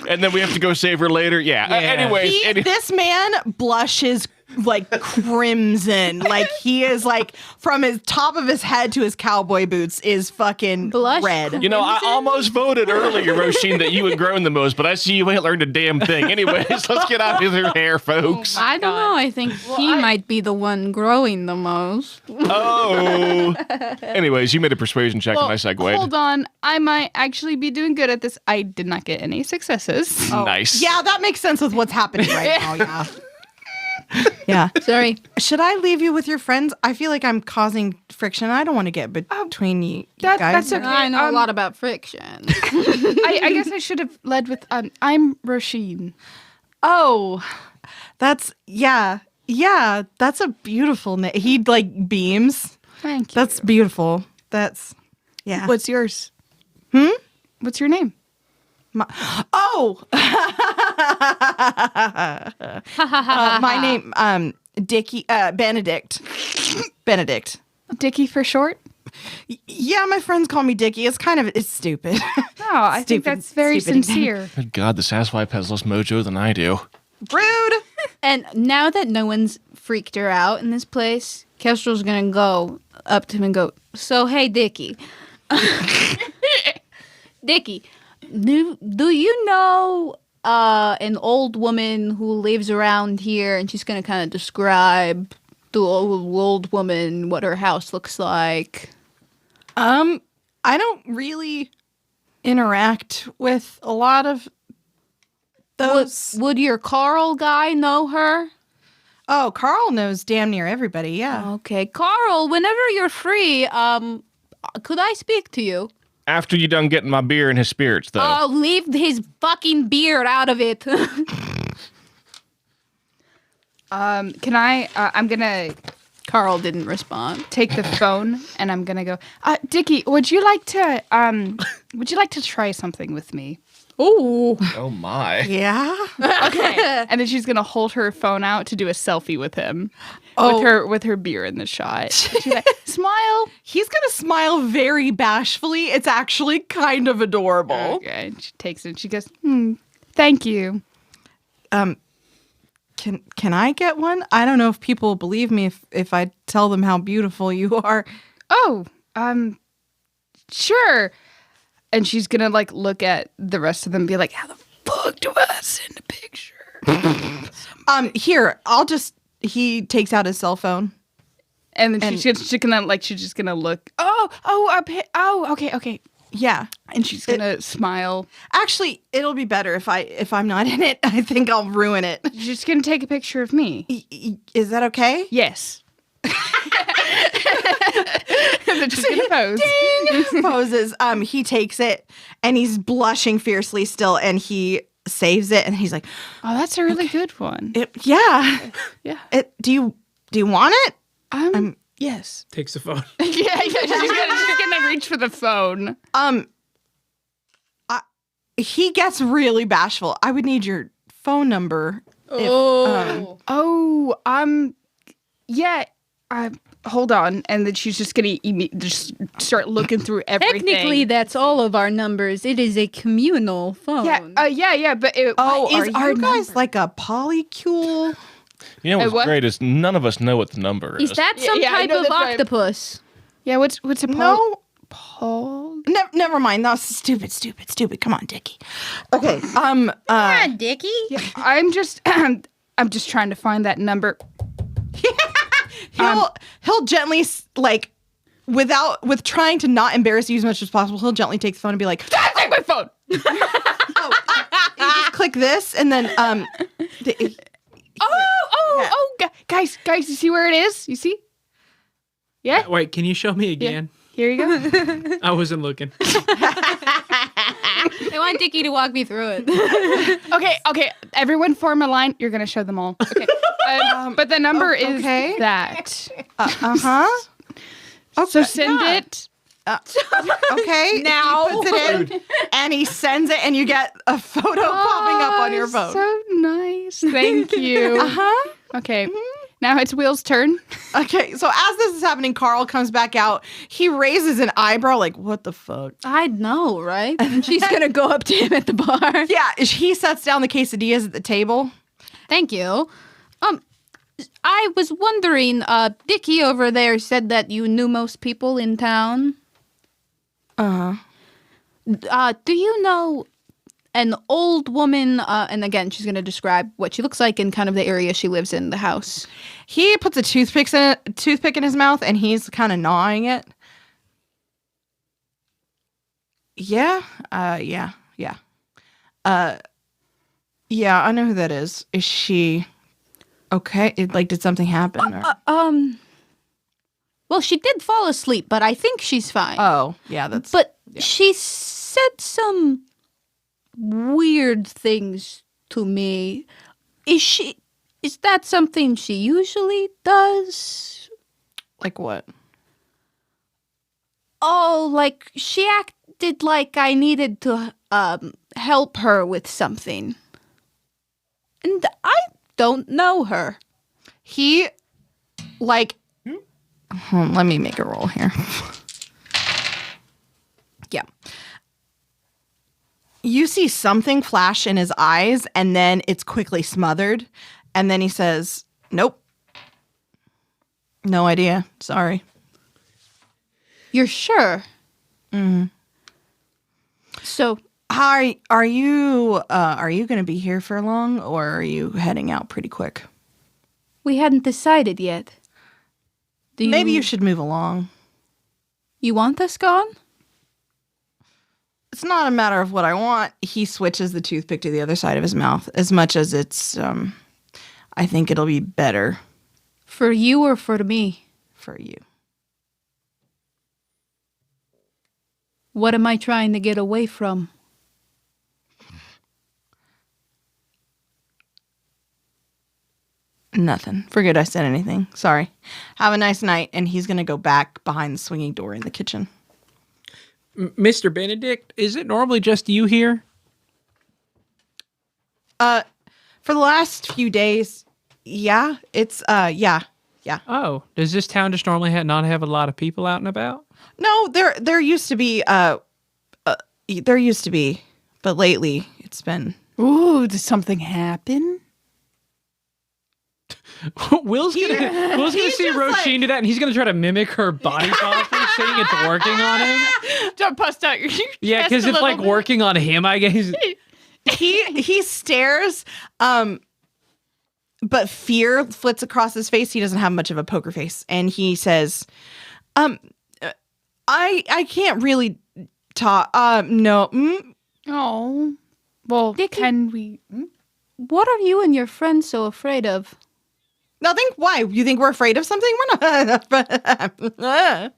And then we have to go save her later. Yeah. Anyways, This man blushes like crimson. Like he is like from his top of his head to his cowboy boots is fucking Blush red. you know, I almost voted earlier, Roshin, that you had grown the most, but I see you ain't learned a damn thing. Anyways, let's get out of her hair, folks. I don't know. I think he might be the one growing the most. Oh. Anyways, you made a persuasion check and I segued. Hold on. I might actually be doing good at this. I did not get any successes. Nice. Yeah, that makes sense with what's happening right now. Yeah. Yeah. Sorry. Should I leave you with your friends? I feel like I'm causing friction. I don't want to get between you guys. that's okay. I know a Um, lot about friction. I guess I should have led with I'm Roshin. Oh, that's that's a beautiful name. He like beams. Thank you. That's beautiful. That's What's yours? What's your name? My name Dickie Benedict. Benedict. Dickie for short? Yeah, my friends call me Dickie. It's stupid. No, I think Stupid- that's very stupid. sincere. Good God, this asswipe has less mojo than I do. Rude. And now that no one's freaked her out in this place, Kestrel's gonna go up to him and go, so hey, Dickie. Dickie, do you know an old woman who lives around here? And she's gonna kind of describe the old woman, what her house looks like. I don't really interact with a lot of those. Would your Carl guy know her? Oh, Carl knows damn near everybody. Yeah. Okay, Carl, whenever you're free, could I speak to you? After you done getting my beer and his spirits, though. Oh, leave his fucking beard out of it. Can I? I'm gonna Carl didn't respond. take the phone and I'm gonna go. Dickie, would you like to try something with me? Oh, Oh, my. Yeah. Okay. And then she's gonna hold her phone out to do a selfie with him, with her beer in the shot. She's like, smile. He's gonna smile very bashfully. It's actually kind of adorable. Okay. And she takes it. And she goes, thank you. Can I get one? I don't know if people will believe me if I tell them how beautiful you are. Oh, sure. And she's gonna like look at the rest of them and be like, how the fuck do I send a picture? Here, he takes out his cell phone. And then she's just gonna look. Okay. Yeah. And she's gonna smile. Actually, it'll be better if I'm not in it. I think I'll ruin it. She's gonna take a picture of me. Is that okay? Yes. And then she's gonna pose. Poses. He takes it and he's blushing fiercely still, and he saves it, and he's like, Oh, that's a really good one. yeah. Yeah. Do you want it? Yes. Takes the phone. Yeah, she's gonna reach for the phone. He gets really bashful. I would need your phone number. Oh, yeah. Hold on, and then she's just gonna just start looking through everything. Technically, that's all of our numbers. It is a communal phone. Yeah, but what are is our you guys number? like a polycule? You know what's what? great is none of us know what the number is. Is that some Yeah, I type know of that's right. octopus? Yeah, what's a No. Paul? Never mind. That's stupid. Come on, Dickie. Okay. Dickie. I'm just trying to find that number. He'll gently with trying to not embarrass you as much as possible. He'll gently take the phone and be like, Take my phone. you just click this, and then Guys, you see where it is? You see? Yeah. Wait, can you show me again? Here you go. I wasn't looking. I want Dickie to walk me through it. Okay. Everyone form a line. You're gonna show them all. Okay. But the number is okay. that. So Send it. Okay. Now. He puts it in, and he sends it, and you get a photo popping up on your phone. So nice. Thank you. Okay. Now it's Will's turn. Okay. So as this is happening, Carl comes back out. He raises an eyebrow, like, "What the fuck?" I know, right? And she's gonna go up to him at the bar. Yeah. He sets down the quesadillas at the table. Thank you. I was wondering, Dickie over there said that you knew most people in town. Do you know an old woman? And again, she's going to describe what she looks like in kind of the area she lives in, the house. He puts a toothpick in his mouth, and he's kind of gnawing it. Yeah. Yeah. I know who that is. Is she okay? Did something happen? Or? Well, she did fall asleep, but I think she's fine. Oh, yeah, that's. But she said some weird things to me. Is that something she usually does? Like what? Oh, like she acted like I needed to help her with something. And I don't know her. He, let me make a roll here. Yeah. You see something flash in his eyes, and then it's quickly smothered. And then he says, "Nope. No idea. Sorry." You're sure? So, Are you going to be here for long, or are you heading out pretty quick? we hadn't decided yet. Maybe you should move along. You want us gone? It's not a matter of what I want. He switches the toothpick to the other side of his mouth, as much as it's, I think it'll be better For you or for me? for you. What am I trying to get away from? Nothing. Forget I said anything. Sorry. Have a nice night. And he's going to go back behind the swinging door in the kitchen. Mr. Benedict, is it normally just you here? For the last few days, yeah. It's, yeah. Oh, does this town just normally not have a lot of people out and about? No, there used to be, but lately it's been. Ooh, did something happen? Will's gonna see Roisin do that, and he's gonna try to mimic her body posture, saying it's working on him. Don't bust out your Yeah, chest because a it's little like bit. working on him, I guess. He stares, but fear flits across his face. He doesn't have much of a poker face, and he says, I can't really talk. No. Oh. Well, Dickie? can we? What are you and your friends so afraid of? Nothing. Why? You think we're afraid of something? We're not.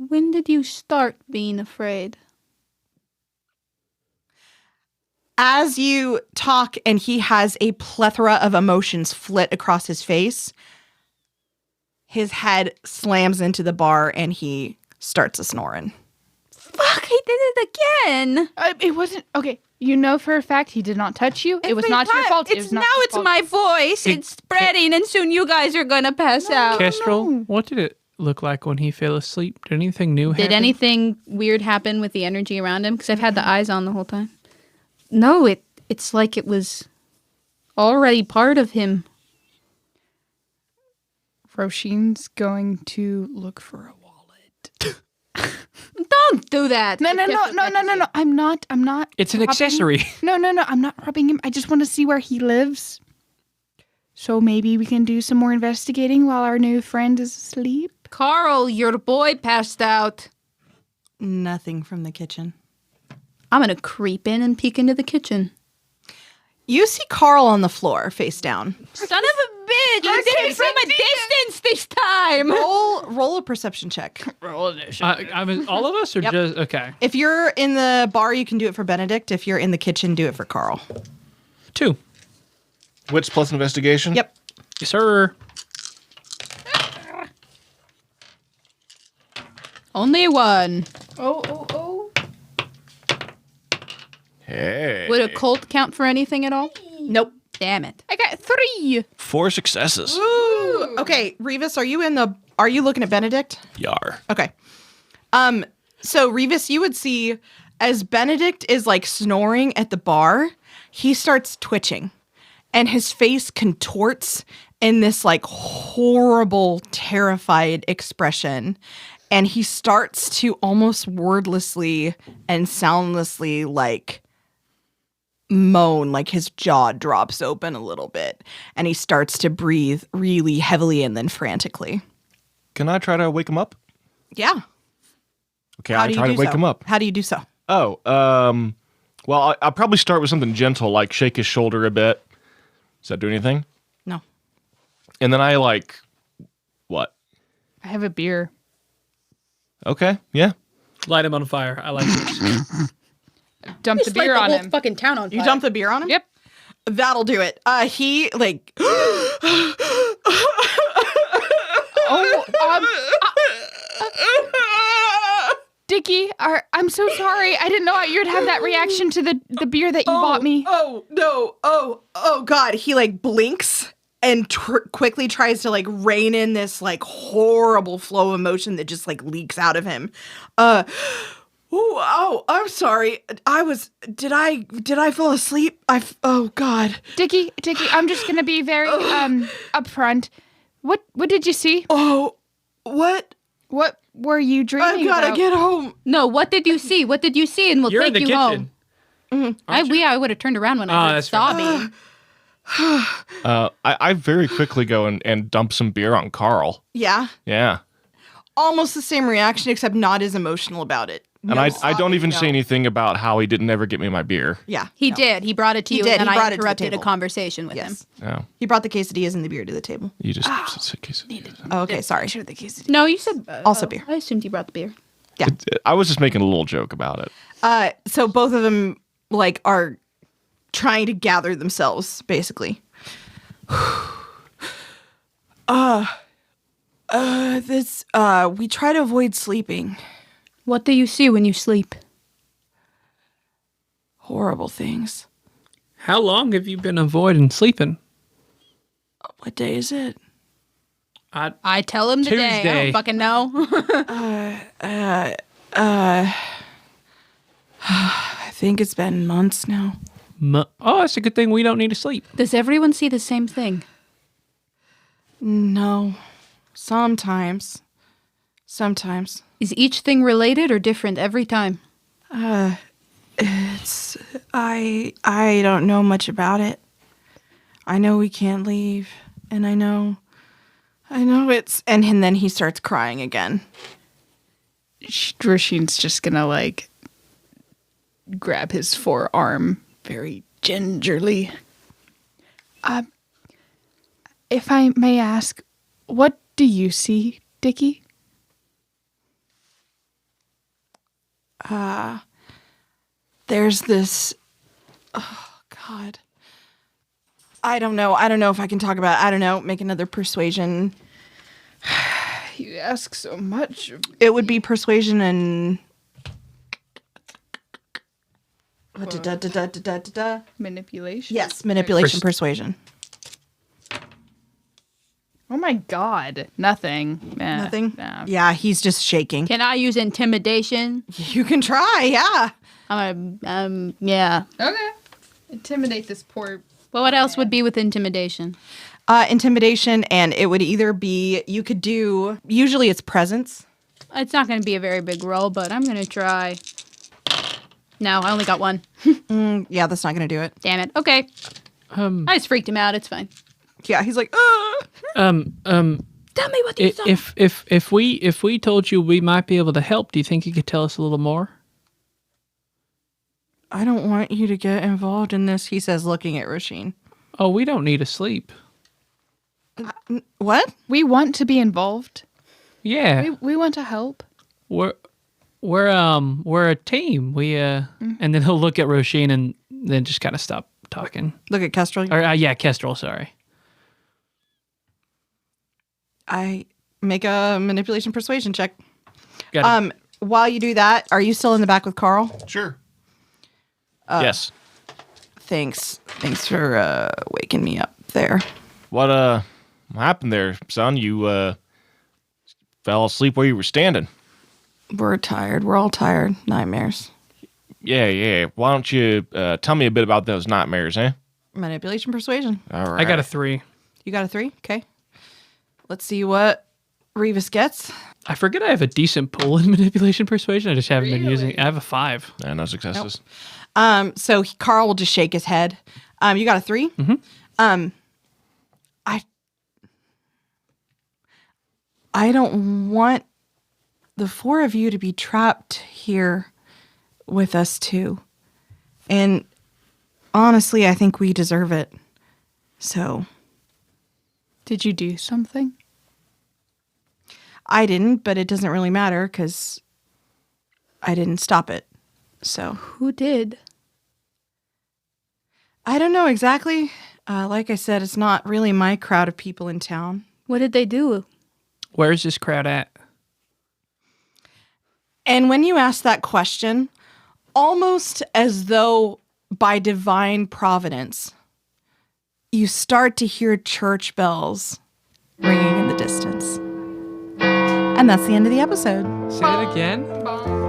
When did you start being afraid? As you talk, and he has a plethora of emotions flit across his face, his head slams into the bar and he starts a snoring. Fuck, he did it again. It wasn't okay. You know for a fact he did not touch you. It was not your fault. It It's was not now your it's fault. my voice. It's spreading, and soon you guys are gonna pass out. Kestrel, what did it look like when he fell asleep? Did anything new happen? Did anything weird happen with the energy around him? Because I've had the eyes on the whole time. No, it's like it was already part of him. Roshin's going to look for a wallet. Don't do that. No. I'm not. It's an robbing- accessory. No. I'm not robbing him. I just want to see where he lives. So maybe we can do some more investigating while our new friend is asleep. Carl, your boy passed out. Nothing from the kitchen. I'm gonna creep in and peek into the kitchen. You see Carl on the floor, face down. Son of a bitch! You did it from a distance this time. Roll a perception check. Roll initiative. All of us, or Yep. just okay? If you're in the bar, you can do it for Benedict. If you're in the kitchen, do it for Carl. 2. Wits plus investigation? Yep. Yes, sir. Only one. Oh. Hey. Would a cult count for anything at all? Nope. Damn it. I got 3. 4 successes. Ooh. Okay, Revis, are you looking at Benedict? Yar. Okay. So Revis, you would see as Benedict is like snoring at the bar, he starts twitching and his face contorts in this like horrible, terrified expression. And he starts to almost wordlessly and soundlessly like moan, like his jaw drops open a little bit and he starts to breathe really heavily and then frantically. Can I try to wake him up? Yeah. Okay, How I do you try to do wake so? him up. How do you do so? Oh, well, I'll probably start with something gentle, like shake his shoulder a bit. Does that do anything? No. And then I like, what? I have a beer. Okay, yeah. Light him on fire. I like this. Dump the beer on him. fucking town on You dump the beer on him? Yep. That'll do it. He like Dickie, I'm so sorry. I didn't know you'd have that reaction to the beer that you bought me. Oh no. Oh god. He like blinks and quickly tries to like rein in this like horrible flow of emotion that just like leaks out of him. I'm sorry. Did I fall asleep? Oh god. Dickie, I'm just gonna be very upfront. What did you see? Oh, what? What were you dreaming I've gotta about? get home. No, what did you see? What did you see? And we'll You're in take the you kitchen. home. I would have turned around when I heard that's fair. sobbing. I very quickly go and dump some beer on Carl. Yeah. Yeah. Almost the same reaction, except not as emotional about it. And No I sobbing, don't even no. say anything about how he didn't ever get me my beer. Yeah. He no. did. He brought it to He you, did. and He I brought it to the interrupted a table. conversation with him. Yes. Oh, He brought the quesadillas and the beer to the table. you just Oh, okay, sorry. No, you said Also beer. I assumed you brought the beer. I was just making a little joke about it. So both of them like are trying to gather themselves, basically. We try to avoid sleeping. What do you see when you sleep? Horrible things. How long have you been avoiding sleeping? What day is it? I tell him the day. I Tuesday. don't fucking know. I think it's been months now. Oh, that's a good thing we don't need to sleep. Does everyone see the same thing? No. Sometimes. Is each thing related or different every time? It's I don't know much about it. I know we can't leave, and I know it's and then he starts crying again. Roshin's just gonna like grab his forearm very gingerly. If I may ask, what do you see, Dickie? There's this oh god. I don't know if I can talk about it. I don't know, make another persuasion. You ask so much. It would be persuasion and. Da-da-da-da-da-da-da. Manipulation? Yes, manipulation, persuasion. Oh my god. Nothing. Nothing? Nah. Yeah, he's just shaking. Can I use intimidation? You can try, yeah. Yeah. Okay. Intimidate this poor. Well, what else would be with intimidation? Intimidation, and it would either be, you could do, usually it's presence. It's not going to be a very big roll, but I'm going to try. No, I only got one. Yeah, that's not going to do it. Damn it. Okay. I just freaked him out. It's fine. Yeah, he's like, ugh. Tell me what you saw. If we told you we might be able to help, do you think you could tell us a little more? I don't want you to get involved in this, he says, looking at Roshin. Oh, we don't need to sleep. What? We want to be involved. Yeah, We want to help. we're a team. We and then he'll look at Roshin and then just kind of stop talking. Look at Kestrel. Or yeah, Kestrel. Sorry. I make a manipulation persuasion check. Got it. While you do that, are you still in the back with Carl? Sure. Yes. Thanks. Thanks for waking me up there. What happened there, son? You fell asleep where you were standing. We're tired. We're all tired. Nightmares. Yeah. Why don't you tell me a bit about those nightmares, eh? Manipulation persuasion. All right. I got a 3. You got a 3? Okay. Let's see what Revis gets. I forget I have a decent pull in manipulation persuasion. I just haven't been using it. I have a 5. No successes. So Carl will just shake his head. You got a 3? Mm-hmm. I don't want the 4 of you to be trapped here with us too. And honestly, I think we deserve it. So Did you do something? I didn't, but it doesn't really matter because I didn't stop it. So Who did? I don't know exactly. Like I said, it's not really my crowd of people in town. What did they do? Where's this crowd at? And when you ask that question, almost as though by divine providence, you start to hear church bells ringing in the distance. And that's the end of the episode. Say it again.